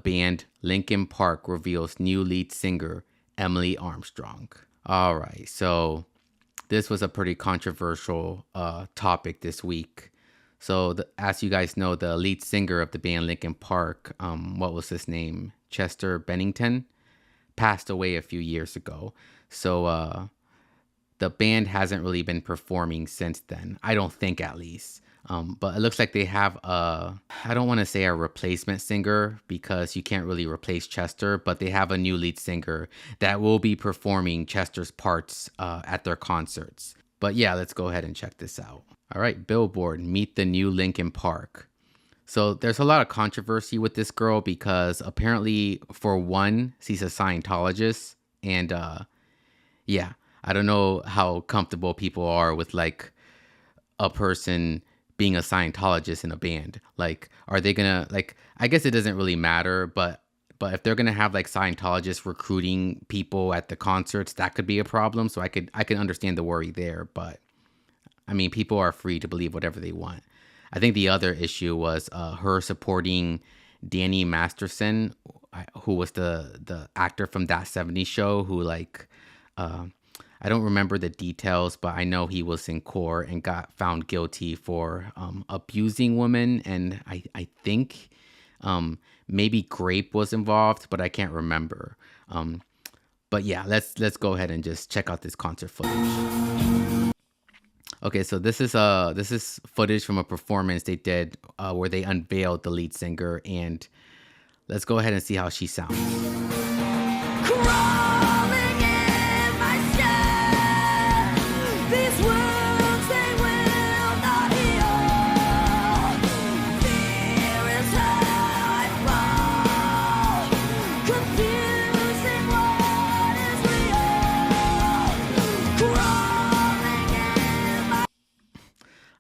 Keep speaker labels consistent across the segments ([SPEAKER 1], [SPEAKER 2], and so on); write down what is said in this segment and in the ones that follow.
[SPEAKER 1] band Linkin Park reveals new lead singer Emily Armstrong. All right, so this was a pretty controversial topic this week. So, as you guys know, the lead singer of the band Linkin Park, what was his name? Chester Bennington, passed away a few years ago. So, the band hasn't really been performing since then. I don't think, at least. But it looks like they have I don't want to say a replacement singer because you can't really replace Chester, but they have a new lead singer that will be performing Chester's parts at their concerts. But yeah, let's go ahead and check this out. All right, Billboard, meet the new Linkin Park. So there's a lot of controversy with this girl because apparently, for one, she's a Scientologist. And yeah, I don't know how comfortable people are with like a person being a Scientologist in a band. Like, are they gonna, like, I guess it doesn't really matter, but if they're gonna have like Scientologists recruiting people at the concerts, that could be a problem. So I can understand the worry there, but I mean, people are free to believe whatever they want. I think the other issue was her supporting Danny Masterson, who was the actor from That 70s Show, who like, I don't remember the details, but I know he was in court and got found guilty for abusing women. And I think maybe Grape was involved, but I can't remember. But yeah, let's go ahead and just check out this concert footage. Okay, so this is footage from a performance they did where they unveiled the lead singer, and let's go ahead and see how she sounds.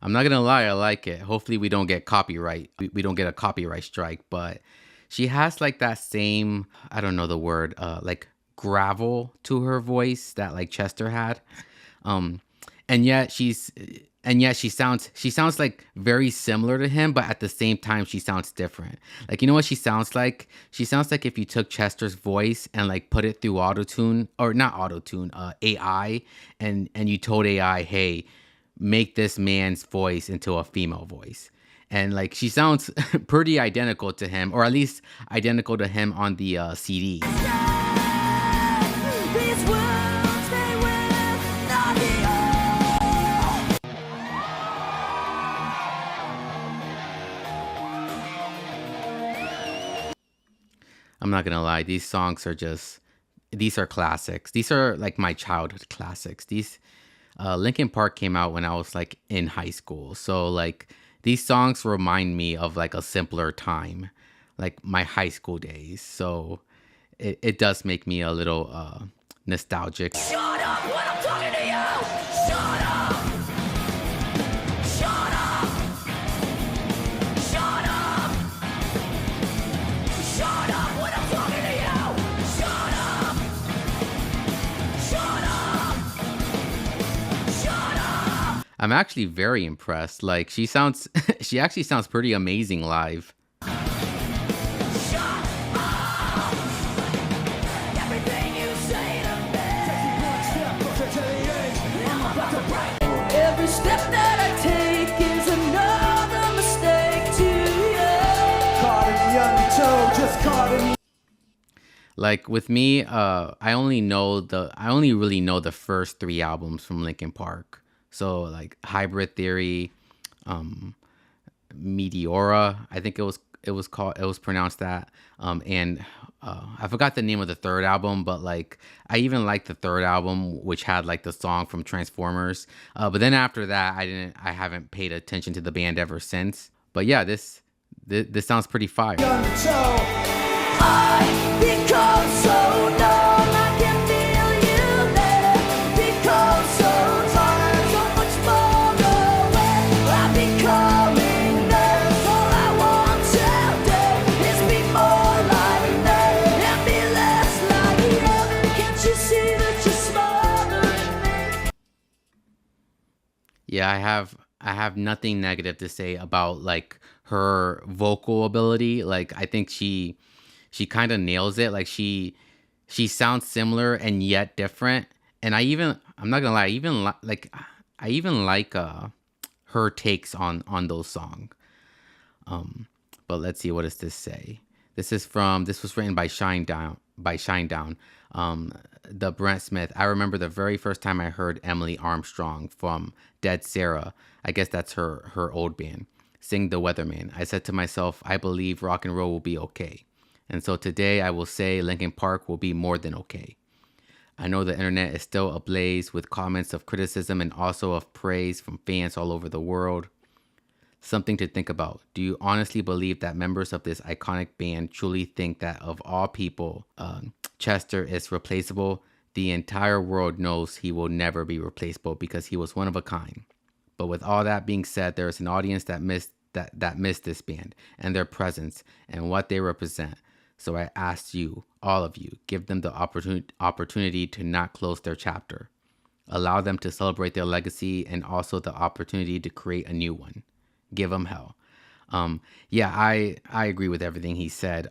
[SPEAKER 1] I'm not gonna lie, I like it. Hopefully we don't get copyright. We don't get a copyright strike, but she has like that same, I don't know the word, like gravel to her voice that like Chester had. And yet she sounds like very similar to him, but at the same time she sounds different. Like, you know what she sounds like? She sounds like if you took Chester's voice and like put it through autotune, or not autotune, AI, and you told AI, hey, make this man's voice into a female voice. And like she sounds pretty identical to him, or at least identical to him on the CD. I'm not gonna lie, these are classics. These are like my childhood classics. Linkin Park came out when I was like in high school. So like these songs remind me of like a simpler time, like my high school days. So it does make me a little nostalgic.
[SPEAKER 2] Shut up when I'm talking to you! Shut up! Shut up! Shut up! Shut up when I'm talking to you! Shut up! Shut up! Shut up!
[SPEAKER 1] I'm actually very impressed. Like she actually sounds pretty amazing live.
[SPEAKER 2] Every step that I take is another mistake to you. Caught in the undertow, just caught in.
[SPEAKER 1] Like with me, I only really know the first 3 albums from Linkin Park. So like Hybrid Theory, Meteora, I think it was pronounced that, and I forgot the name of the 3rd album, but like I even liked the 3rd album, which had like the song from Transformers. But then after that, I haven't paid attention to the band ever since. But yeah, this sounds pretty fire.
[SPEAKER 2] I become so numb, I can feel you there. Become so tired, so much more away. I'm becoming nervous. All I want to do is be more like them and be less like you. Can't you see that you're smothering me?
[SPEAKER 1] Yeah, I have nothing negative to say about like her vocal ability. Like I think she she kind of nails it. Like she sounds similar and yet different. And I'm not gonna lie, I even like her takes on those songs. But let's see, what does this say? This was written by Shinedown. The Brent Smith. I remember the very first time I heard Emily Armstrong from Dead Sarah, I guess that's her old band, sing The Weatherman. I said to myself, I believe rock and roll will be okay. And so today I will say Linkin Park will be more than okay. I know the internet is still ablaze with comments of criticism and also of praise from fans all over the world. Something to think about. Do you honestly believe that members of this iconic band truly think that of all people, Chester is replaceable? The entire world knows he will never be replaceable because he was one of a kind. But with all that being said, there is an audience that missed this band and their presence and what they represent. So I ask you, all of you, give them the opportunity to not close their chapter. Allow them to celebrate their legacy and also the opportunity to create a new one. Give them hell. Yeah, I agree with everything he said.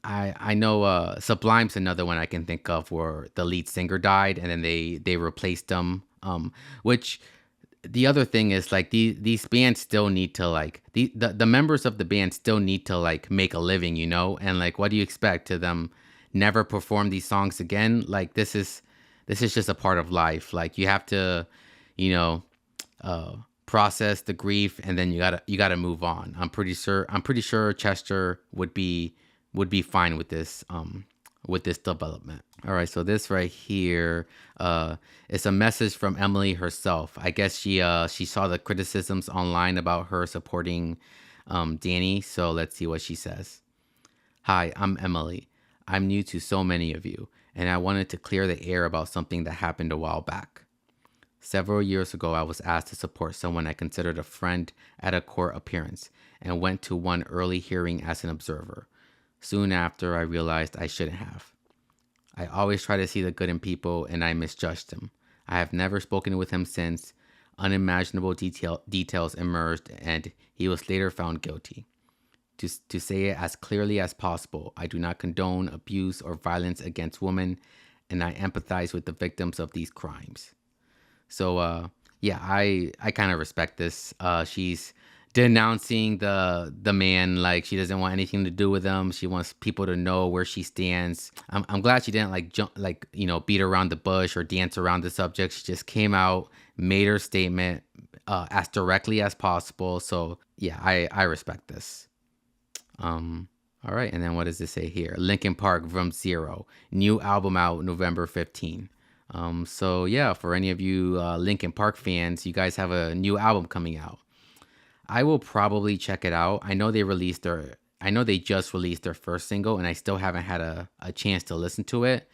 [SPEAKER 1] I know Sublime's another one I can think of where the lead singer died and then they replaced him. Which the other thing is like these bands still need to like the members of the band still need to like make a living, you know? And like what do you expect to them never perform these songs again? Like this is just a part of life. Like you have to, you know, process the grief and then you gotta move on. I'm pretty sure Chester would be fine with this development. All right, so this right here is a message from Emily herself. I guess she saw the criticisms online about her supporting Danny, so let's see what she says. Hi, I'm Emily. I'm new to so many of you, and I wanted to clear the air about something that happened a while back. Several years ago, I was asked to support someone I considered a friend at a court appearance and went to one early hearing as an observer. Soon after, I realized I shouldn't have. I always try to see the good in people, and I misjudged him. I have never spoken with him since. Unimaginable details emerged, and he was later found guilty. To say it as clearly as possible, I do not condone abuse or violence against women, and I empathize with the victims of these crimes. So, yeah, I kind of respect this. She's denouncing the man, like she doesn't want anything to do with him. She wants people to know where she stands. I'm glad she didn't like jump, like, you know, beat around the bush or dance around the subject. She just came out, made her statement as directly as possible. So yeah, I respect this. All right, and then what does this say here? Linkin Park from Zero, new album out November 15. So yeah, for any of you Linkin Park fans, you guys have a new album coming out. I will probably check it out. I know they just released their first single, and I still haven't had a chance to listen to it.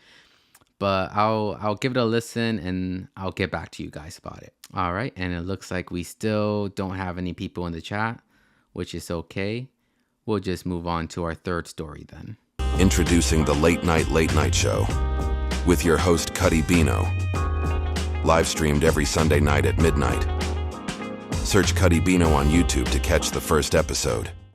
[SPEAKER 1] But I'll give it a listen, and I'll get back to you guys about it. All right, and it looks like we still don't have any people in the chat, which is okay. We'll just move on to our third story then.
[SPEAKER 3] Introducing the Late Night Show with your host Cuddy Bino. Live streamed every Sunday night at midnight. Search Cuddy Bino on YouTube to catch the first episode.